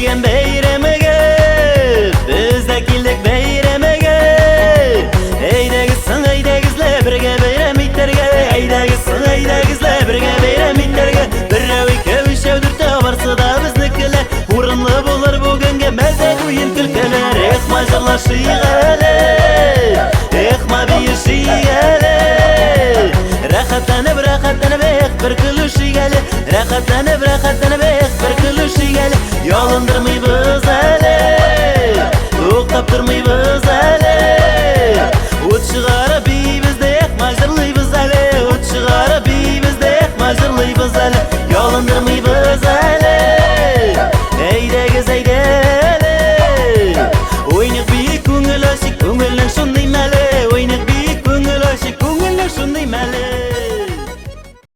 kelgan bayramiga, bizda keldik bayramiga. Haydagizlar birga bayram itarga, haydagizlar birga bayram itarga. Birrov ikki shavdirta borsada biznikilar, o'rinli bo'lar bugunga mazza o'yin kulkalar. Majorlar shiyg'ali, mabiy shiyg'ali. Rahatlanib bir kulishig'ali, rahatlanib